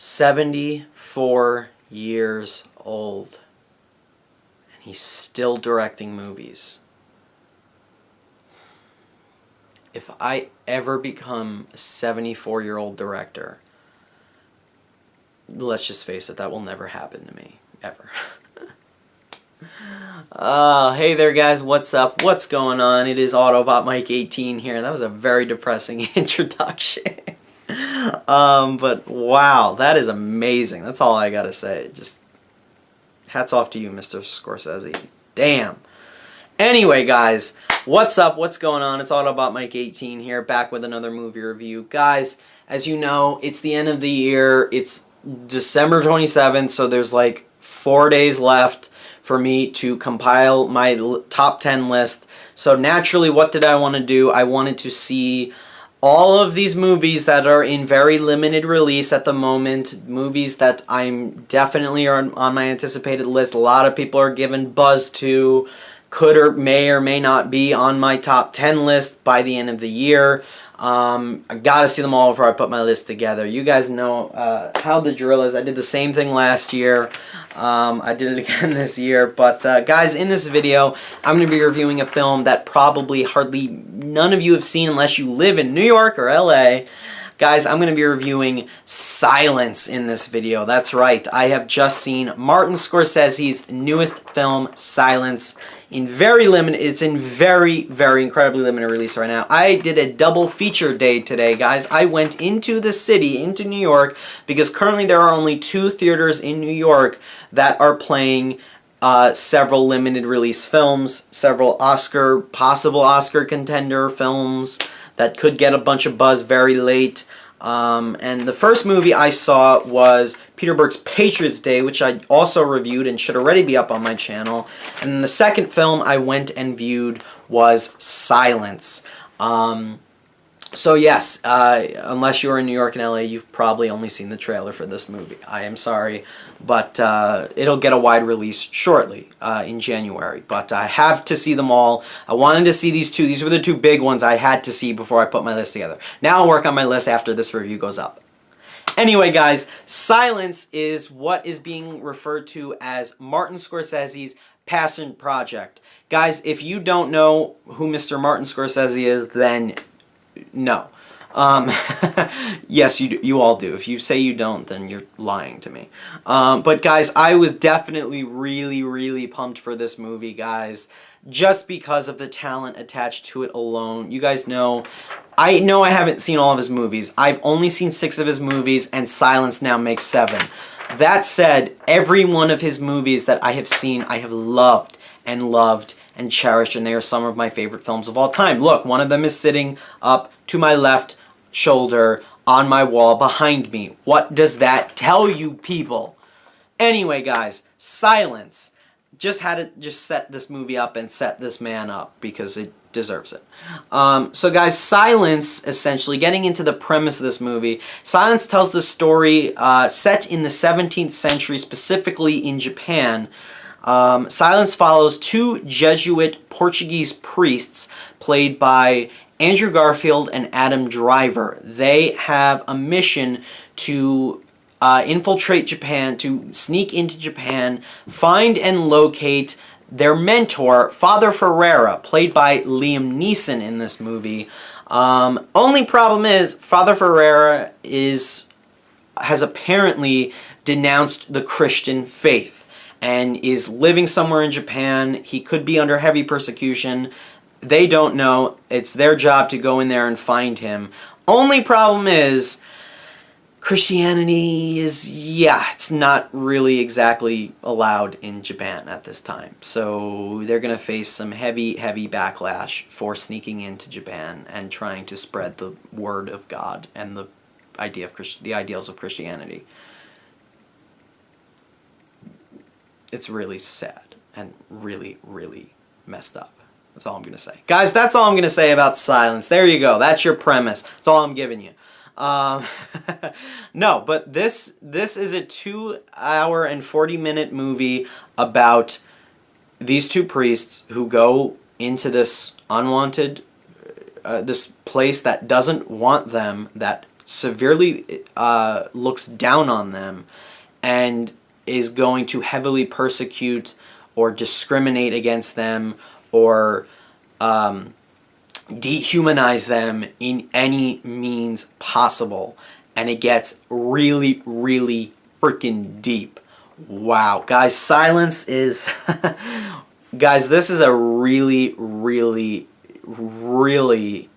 74 years old. And he's still directing movies. If I ever become a 74-year-old director, let's just face it, that will never happen to me. Ever. Hey there guys, what's up? What's going on? It is Autobot Mike 18 here. That was a very depressing introduction. But wow, that is amazing. That's all I gotta say. Just hats off to you, Mr. Scorsese. Damn. Anyway, guys, what's up? What's going on? It's Autobot Mike 18 here, back with another movie review. Guys, as you know, it's the end of the year. It's December 27th, so there's like 4 days left for me to compile my top 10 list. So naturally, what did I want to do? I wanted to see all of these movies that are in very limited release at the moment, movies that I'm definitely on my anticipated list. A lot of people are giving buzz to, could or may not be on my top 10 list by the end of the year. I gotta see them all before I put my list together. You guys know how the drill is. I did the same thing last year. I did it again this year. But guys, in this video, I'm going to be reviewing a film that probably hardly none of you have seen unless you live in New York or LA. Guys, I'm going to be reviewing Silence in this video. That's right. I have just seen Martin Scorsese's newest film, Silence. It's in very, very incredibly limited release right now. I did a double feature day today, guys. I went into the city, into New York, because currently there are only 2 theaters in New York that are playing several limited release films, several possible Oscar contender films that could get a bunch of buzz very late. And the first movie I saw was Peter Berg's Patriots Day, which I also reviewed and should already be up on my channel. And then the second film I went and viewed was Silence. So yes, unless you're in New York and LA, you've probably only seen the trailer for this movie. I am sorry, but it'll get a wide release shortly in January. But I have to see them all. I wanted to see these 2. These were the 2 big ones I had to see before I put my list together. Now I'll work on my list after this review goes up. Anyway, guys, Silence is what is being referred to as Martin Scorsese's passion project. Guys, if you don't know who Mr. Martin Scorsese is, then no. Yes, you all do. If you say you don't, then you're lying to me. But guys, I was definitely really, really pumped for this movie, guys, just because of the talent attached to it alone. You guys know, I haven't seen all of his movies. I've only seen 6 of his movies, and Silence now makes 7. That said, every one of his movies that I have seen, I have loved and cherished, and they are some of my favorite films of all time. Look, one of them is sitting up to my left shoulder on my wall behind me. What does that tell you, people? Anyway, guys, Silence. Just had to set this movie up and set this man up because it deserves it. So guys, Silence, essentially, getting into the premise of this movie, Silence tells the story set in the 17th century, specifically in Japan. Silence follows 2 Jesuit Portuguese priests played by Andrew Garfield and Adam Driver. They have a mission to infiltrate Japan, to sneak into Japan, find and locate their mentor, Father Ferreira, played by Liam Neeson in this movie. Only problem is, Father Ferreira has apparently denounced the Christian faith and is living somewhere in Japan. He could be under heavy persecution. They don't know. It's their job to go in there and find him. Only problem is, Christianity is, it's not really exactly allowed in Japan at this time. So they're going to face some heavy, heavy backlash for sneaking into Japan and trying to spread the word of God and the ideals of Christianity. It's really sad and really, really messed up. That's all I'm going to say. Guys, that's all I'm going to say about Silence. There you go. That's your premise. That's all I'm giving you. No, but this is a 2-hour and 40-minute movie about these 2 priests who go into this unwanted, this place that doesn't want them, that severely looks down on them and is going to heavily persecute or discriminate against them or dehumanize them in any means possible. And it gets really, really freaking deep. Wow. Guys, silence is... Guys, this is a really, really, really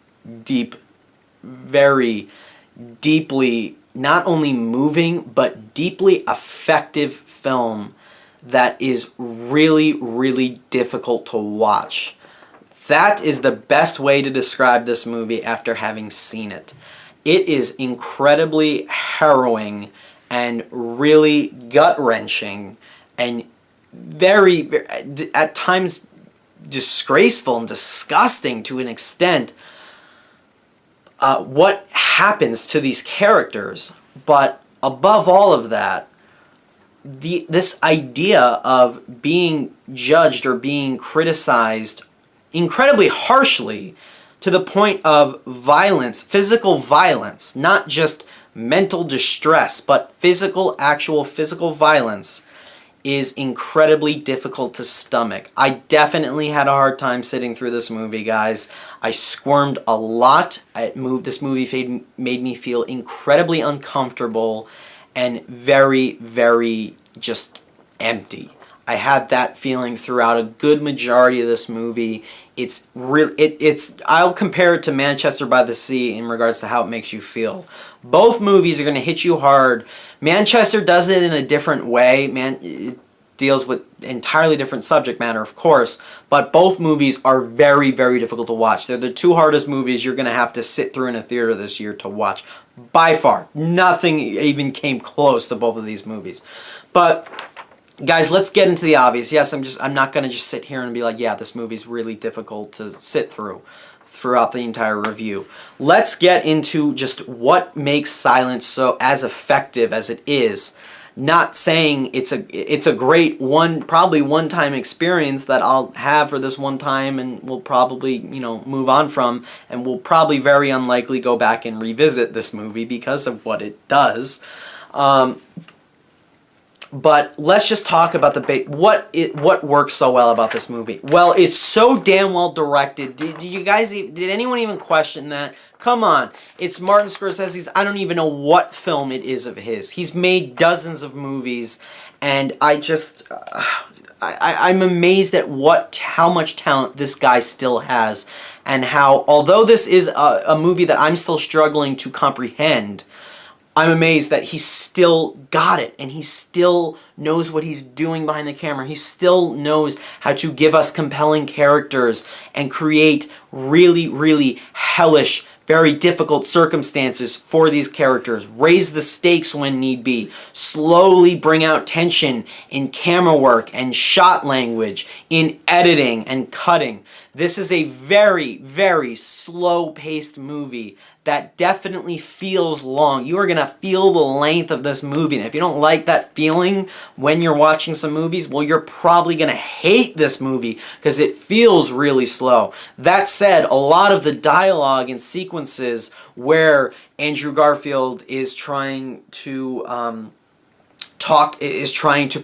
deep, very deeply, not only moving, but deeply effective film that is really, really difficult to watch. That is the best way to describe this movie after having seen it. It is incredibly harrowing and really gut-wrenching and very, at times, disgraceful and disgusting to an extent. What happens to these characters, but above all of that, this idea of being judged or being criticized incredibly harshly to the point of violence, physical violence, not just mental distress, but actual physical violence, is incredibly difficult to stomach. I definitely had a hard time sitting through this movie, guys. I squirmed a lot. This movie made me feel incredibly uncomfortable and very, very just empty. I had that feeling throughout a good majority of this movie. It's really, I'll compare it to Manchester by the Sea in regards to how it makes you feel. Both movies are going to hit you hard. Manchester does it in a different way. It deals with entirely different subject matter, of course, but both movies are very, very difficult to watch. They're the two hardest movies you're going to have to sit through in a theater this year to watch. By far. Nothing even came close to both of these movies. But guys, let's get into the obvious. Yes, I'm not going to just sit here and be like, yeah, this movie's really difficult to sit throughout the entire review. Let's get into just what makes Silence so as effective as it is. Not saying it's a great probably one-time experience that I'll have for this one time and will probably, move on from, and will probably very unlikely go back and revisit this movie because of what it does. But let's just talk about what works so well about this movie. Well, it's so damn well directed. Did anyone even question that? Come on. It's Martin Scorsese's, I don't even know what film it is of his. He's made dozens of movies, and I'm amazed at how much talent this guy still has, and how, although this is a movie that I'm still struggling to comprehend, I'm amazed that he still got it, and he still knows what he's doing behind the camera. He still knows how to give us compelling characters and create really, really hellish, very difficult circumstances for these characters. Raise the stakes when need be. Slowly bring out tension in camera work and shot language, in editing and cutting. This is a very, very slow-paced movie that definitely feels long. You are going to feel the length of this movie. And if you don't like that feeling when you're watching some movies, well, you're probably going to hate this movie because it feels really slow. That said, a lot of the dialogue and sequences where Andrew Garfield is trying to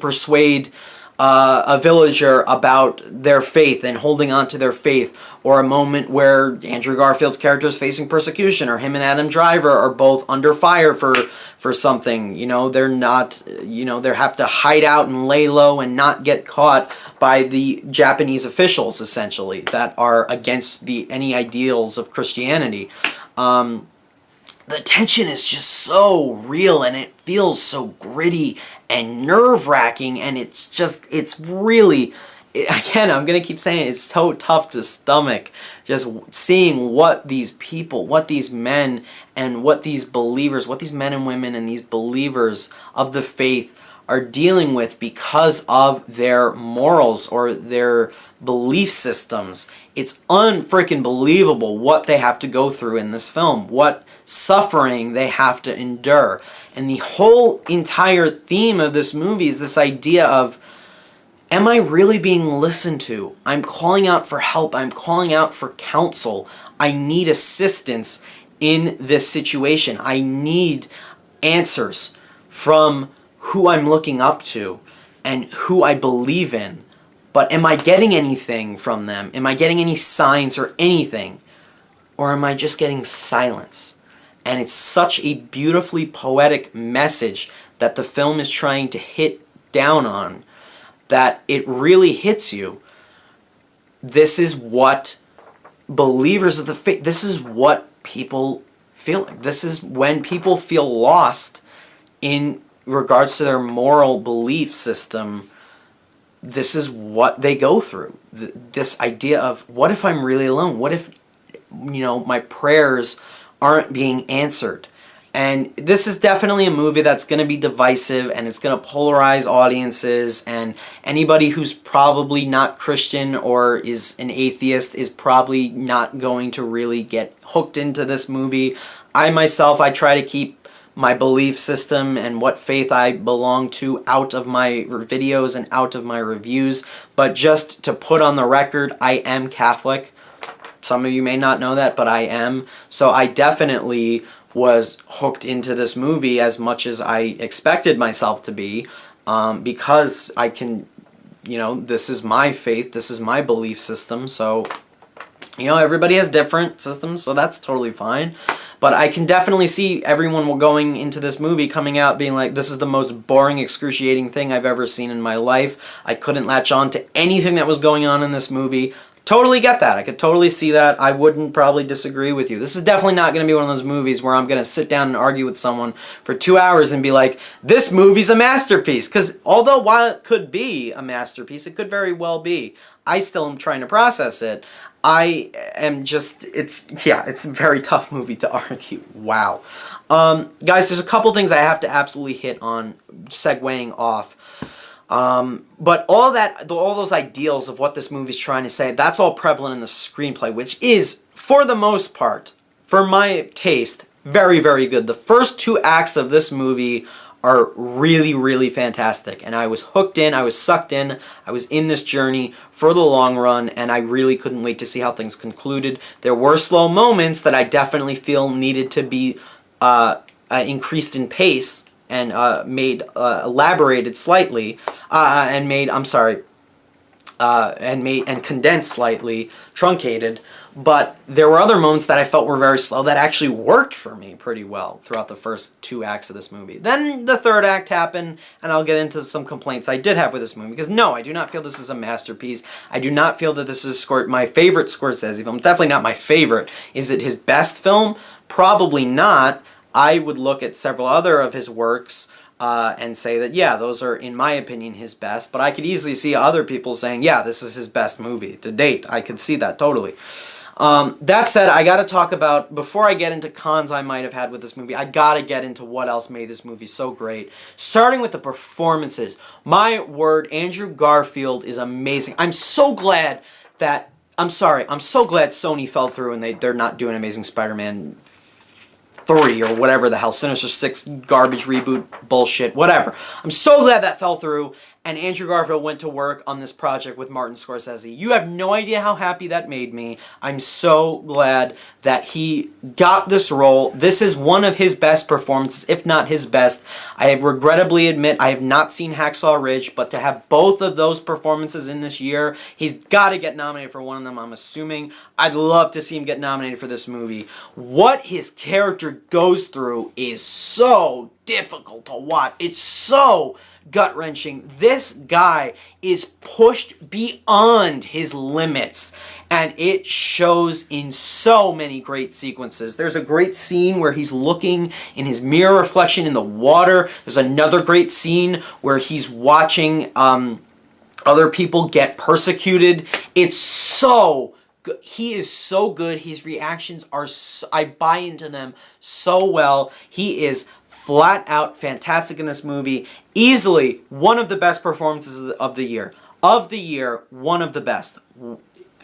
persuade a villager about their faith and holding on to their faith, or a moment where Andrew Garfield's character is facing persecution, or him and Adam Driver are both under fire for something. They're not, they have to hide out and lay low and not get caught by the Japanese officials, essentially, that are against any ideals of Christianity. The tension is just so real, and it feels so gritty and nerve-wracking, and it's really, again, I'm going to keep saying it's so tough to stomach, just seeing what these people, what these men and what these believers, what these men and women and these believers of the faith are dealing with because of their morals or their belief systems. It's unfreaking believable what they have to go through in this film, what suffering they have to endure. And the whole entire theme of this movie is this idea of, am I really being listened to? I'm calling out for help. I'm calling out for counsel. I need assistance. in this situation. I need answers from who I'm looking up to and who I believe in. But am I getting anything from them? Am I getting any signs or anything? Or am I just getting silence? And it's such a beautifully poetic message that the film is trying to hit down on, that it really hits you. This is what believers of the faith, this is what people feel like. This is when people feel lost in regards to their moral belief system. This is what they go through. This idea of, what if I'm really alone? What if, my prayers aren't being answered? And this is definitely a movie that's going to be divisive, and it's going to polarize audiences, and anybody who's probably not Christian or is an atheist is probably not going to really get hooked into this movie. I try to keep my belief system and what faith I belong to out of my videos and out of my reviews. But just to put on the record, I am Catholic. Some of you may not know that, but I am. So I definitely was hooked into this movie as much as I expected myself to be, because I can, this is my faith, this is my belief system. So, everybody has different systems, so that's totally fine. But I can definitely see everyone going into this movie coming out being like, this is the most boring, excruciating thing I've ever seen in my life. I couldn't latch on to anything that was going on in this movie. Totally get that. I could totally see that. I wouldn't probably disagree with you. This is definitely not going to be one of those movies where I'm going to sit down and argue with someone for 2 hours and be like, this movie's a masterpiece. Because while it could be a masterpiece, it could very well be. I still am trying to process it. It's a very tough movie to argue. Wow. Guys, there's a couple things I have to absolutely hit on, segueing off. But all those ideals of what this movie's trying to say, that's all prevalent in the screenplay, which is, for the most part, for my taste, very, very good. The first 2 acts of this movie are really, really fantastic. And I was hooked in, I was sucked in, I was in this journey for the long run, and I really couldn't wait to see how things concluded. There were slow moments that I definitely feel needed to be increased in pace and elaborated slightly, and condensed slightly, truncated. But there were other moments that I felt were very slow that actually worked for me pretty well throughout the first 2 acts of this movie. Then the third act happened, and I'll get into some complaints I did have with this movie. Because no, I do not feel this is a masterpiece. I do not feel that this is my favorite Scorsese film. Definitely not my favorite. Is it his best film? Probably not. I would look at several other of his works and say that, yeah, those are, in my opinion, his best. But I could easily see other people saying, yeah, this is his best movie to date. I could see that totally. That said, I got to talk about, before I get into cons I might have had with this movie, I got to get into what else made this movie so great. Starting with the performances. My word, Andrew Garfield is amazing. I'm so glad Sony fell through and they're not doing Amazing Spider-Man 3 or whatever the hell, Sinister Six garbage reboot bullshit, whatever. I'm so glad that fell through, and Andrew Garfield went to work on this project with Martin Scorsese. You have no idea how happy that made me. I'm so glad that he got this role. This is one of his best performances, if not his best. I regrettably admit I have not seen Hacksaw Ridge, but to have both of those performances in this year, he's got to get nominated for one of them, I'm assuming. I'd love to see him get nominated for this movie. What his character goes through is so difficult to watch. It's so gut-wrenching. This guy is pushed beyond his limits, and it shows in so many great sequences. There's a great scene where he's looking in his mirror reflection in the water. There's another great scene where he's watching other people get persecuted. It's so good. He is so good. His reactions are I buy into them so well. He is flat out fantastic in this movie. Easily one of the best performances of the year. Of the year, one of the best.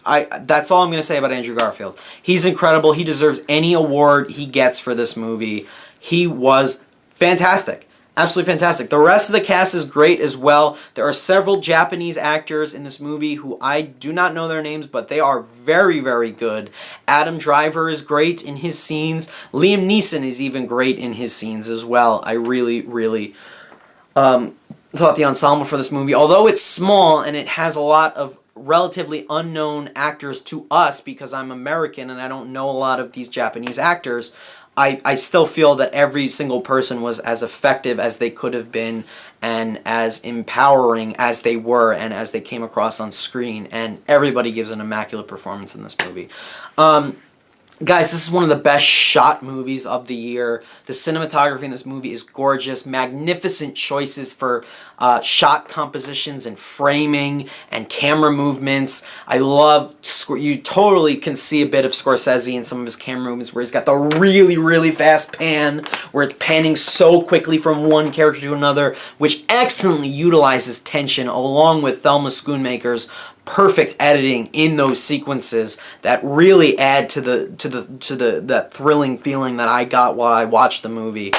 That's all I'm going to say about Andrew Garfield. He's incredible. He deserves any award he gets for this movie. He was fantastic. Absolutely fantastic. The rest of the cast is great as well. There are several Japanese actors in this movie who I do not know their names, but they are very, very good. Adam Driver is great in his scenes. Liam Neeson is even great in his scenes as well. I really, really thought the ensemble for this movie, although it's small and it has a lot of relatively unknown actors to us because I'm American and I don't know a lot of these Japanese actors, I still feel that every single person was as effective as they could have been and as empowering as they were and as they came across on screen, and everybody gives an immaculate performance in this movie. Guys, this is one of the best shot movies of the year. The cinematography in this movie is gorgeous. Magnificent choices for shot compositions and framing and camera movements. I love, you totally can see a bit of Scorsese in some of his camera movements where he's got the really, really fast pan, where it's panning so quickly from one character to another, which excellently utilizes tension along with Thelma Schoonmaker's perfect editing in those sequences that really add to that thrilling feeling that I got while I watched the movie.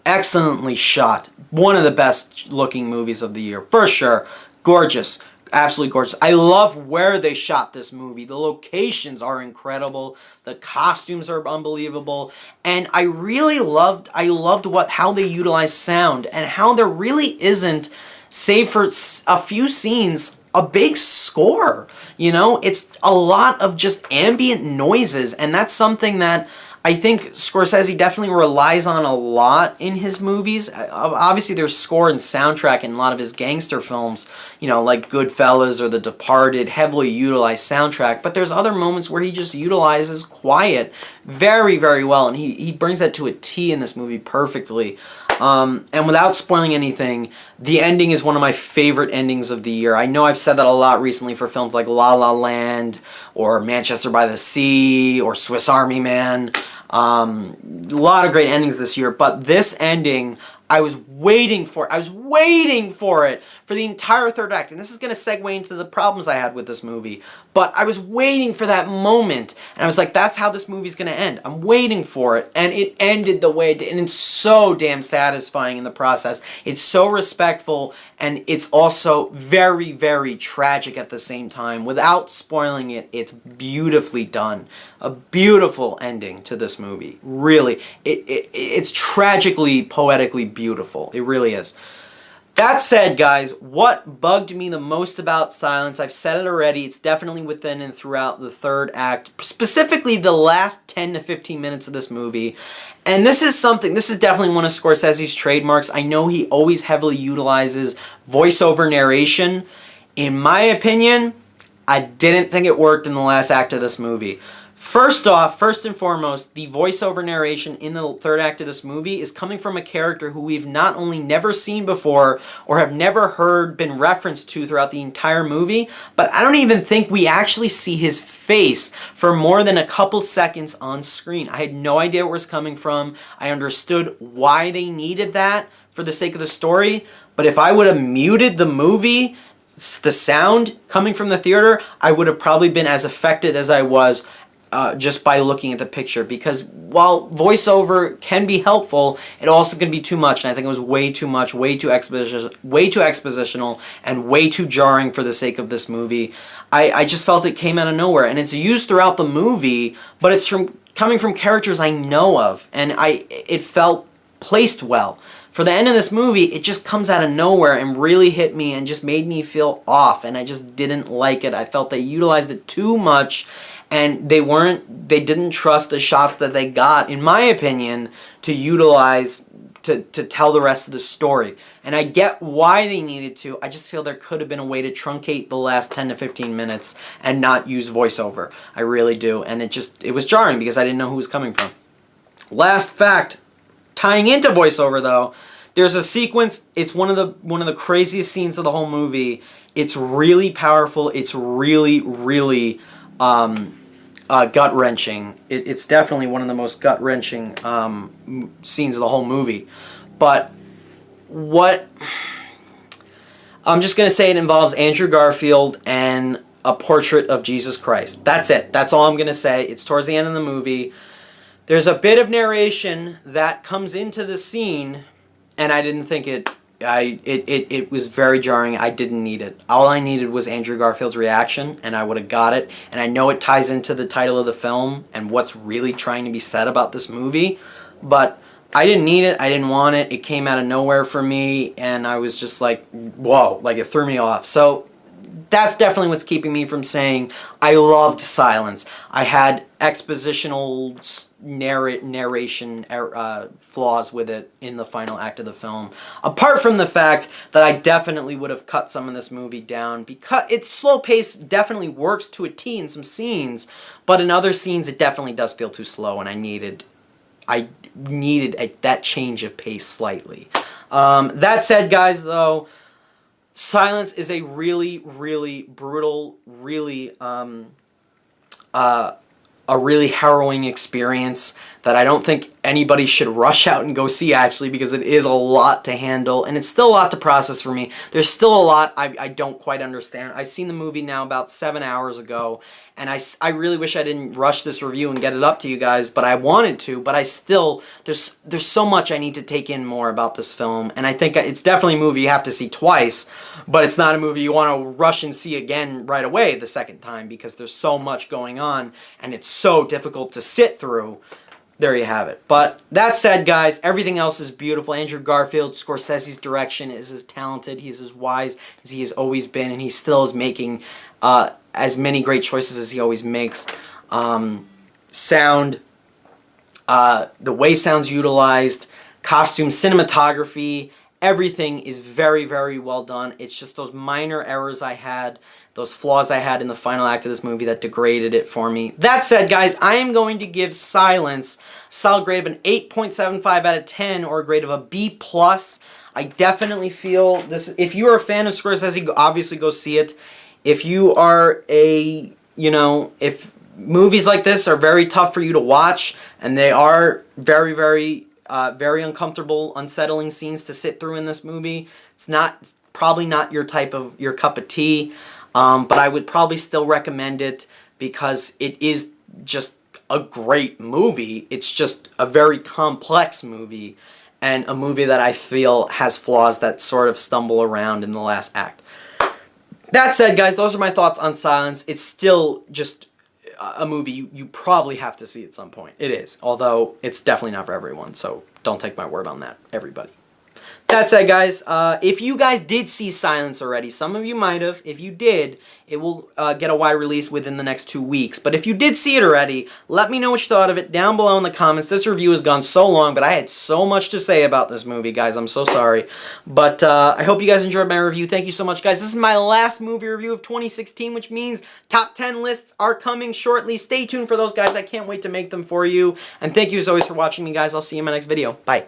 Excellently shot. One of the best looking movies of the year, for sure. Gorgeous. Absolutely gorgeous. I love where they shot this movie. The locations are incredible. The costumes are unbelievable. And I really loved how they utilized sound and how there really isn't, save for a few scenes, a big score. You know, it's a lot of just ambient noises, and that's something that I think Scorsese definitely relies on a lot in his movies. Obviously, there's score and soundtrack in a lot of his gangster films, you know, like Goodfellas or The Departed, heavily utilized soundtrack. But there's other moments where he just utilizes quiet very, very well, and he brings that to a T in this movie perfectly. And without spoiling anything, the ending is one of my favorite endings of the year. I know I've said that a lot recently for films like La La Land or Manchester by the Sea or Swiss Army Man. A lot of great endings this year, but this ending, I was waiting for it for the entire third act. And this is going to segue into the problems I had with this movie. But I was waiting for that moment. And I was like, that's how this movie's going to end. I'm waiting for it. And it ended the way it did. And it's so damn satisfying in the process. It's so respectful. And it's also very, very tragic at the same time. Without spoiling it, it's beautifully done. A beautiful ending to this movie. Really. It's tragically, poetically beautiful. It really is. That said, guys, what bugged me the most about Silence, I've said it already, it's definitely within and throughout the third act, specifically the last 10 to 15 minutes of this movie. And this is definitely one of Scorsese's trademarks. I know he always heavily utilizes voiceover narration. In my opinion, I didn't think it worked in the last act of this movie. First and foremost, the voiceover narration in the third act of this movie is coming from a character who we've not only never seen before or have never heard been referenced to throughout the entire movie, but I don't even think we actually see his face for more than a couple seconds on screen. I had no idea where it was coming from. I understood why they needed that for the sake of the story, but if I would have muted the movie, the sound coming from the theater, I would have probably been as affected as I was just by looking at the picture, because while voiceover can be helpful, it also can be too much, and I think it was way too much, way too expositional, and way too jarring for the sake of this movie. I just felt it came out of nowhere, and it's used throughout the movie, but it's coming from characters I know of, and it felt placed well. For the end of this movie, it just comes out of nowhere and really hit me and just made me feel off, and I just didn't like it. I felt they utilized it too much, and they didn't trust the shots that they got, in my opinion, to utilize to tell the rest of the story. And I get why they needed to. I just feel there could have been a way to truncate the last 10 to 15 minutes and not use voiceover. I really do. And it was jarring because I didn't know who was coming from. Last fact, tying into voiceover though, there's a sequence, it's one of the craziest scenes of the whole movie. It's really powerful. It's really, really gut-wrenching. It's definitely one of the most gut-wrenching scenes of the whole movie. But I'm just going to say it involves Andrew Garfield and a portrait of Jesus Christ. That's it. That's all I'm going to say. It's towards the end of the movie. There's a bit of narration that comes into the scene, and I didn't think it was very jarring. I didn't need it. All I needed was Andrew Garfield's reaction, and I would have got it. And I know it ties into the title of the film and what's really trying to be said about this movie, but I didn't need it. I didn't want it. It came out of nowhere for me, and I was just like, whoa, like it threw me off. So that's definitely what's keeping me from saying I loved silence. I had expositional narration flaws with it in the final act of the film. Apart from the fact that I definitely would have cut some of this movie down because its slow pace definitely works to a T in some scenes, but in other scenes it definitely does feel too slow, and I needed that change of pace slightly. That said, guys, though, silence is a really, really brutal, really a really harrowing experience that I don't think anybody should rush out and go see, actually, because it is a lot to handle, and it's still a lot to process for me. There's still a lot I don't quite understand. I've seen the movie now about 7 hours ago, and I really wish I didn't rush this review and get it up to you guys, but I wanted to, but I still, there's so much I need to take in more about this film, and I think it's definitely a movie you have to see twice, but it's not a movie you want to rush and see again right away the second time, because there's so much going on, and it's so difficult to sit through. There you have it. But that said, guys, everything else is beautiful. Andrew Garfield, Scorsese's direction is as talented, he's as wise as he has always been, and he still is making as many great choices as he always makes. Sound, the way sound's utilized, costume, cinematography, everything is very, very well done. It's just those minor errors I had, those flaws I had in the final act of this movie that degraded it for me. That said, guys, I am going to give Silence a solid grade of an 8.75 out of 10, or a grade of a B+. I definitely feel this, if you are a fan of Scorsese, obviously go see it. If you are a, if movies like this are very tough for you to watch, and they are very, very uncomfortable, unsettling scenes to sit through in this movie, it's probably not your cup of tea. But I would probably still recommend it because it is just a great movie. It's just a very complex movie, and a movie that I feel has flaws that sort of stumble around in the last act. That said, guys, those are my thoughts on Silence. It's still just a movie you probably have to see at some point. It is, although it's definitely not for everyone, so don't take my word on that, everybody. That said, guys, if you guys did see Silence already, some of you might have. If you did, it will get a wide release within the next 2 weeks. But if you did see it already, let me know what you thought of it down below in the comments. This review has gone so long, but I had so much to say about this movie, guys. I'm so sorry. But I hope you guys enjoyed my review. Thank you so much, guys. This is my last movie review of 2016, which means top 10 lists are coming shortly. Stay tuned for those, guys. I can't wait to make them for you. And thank you, as always, for watching me, guys. I'll see you in my next video. Bye.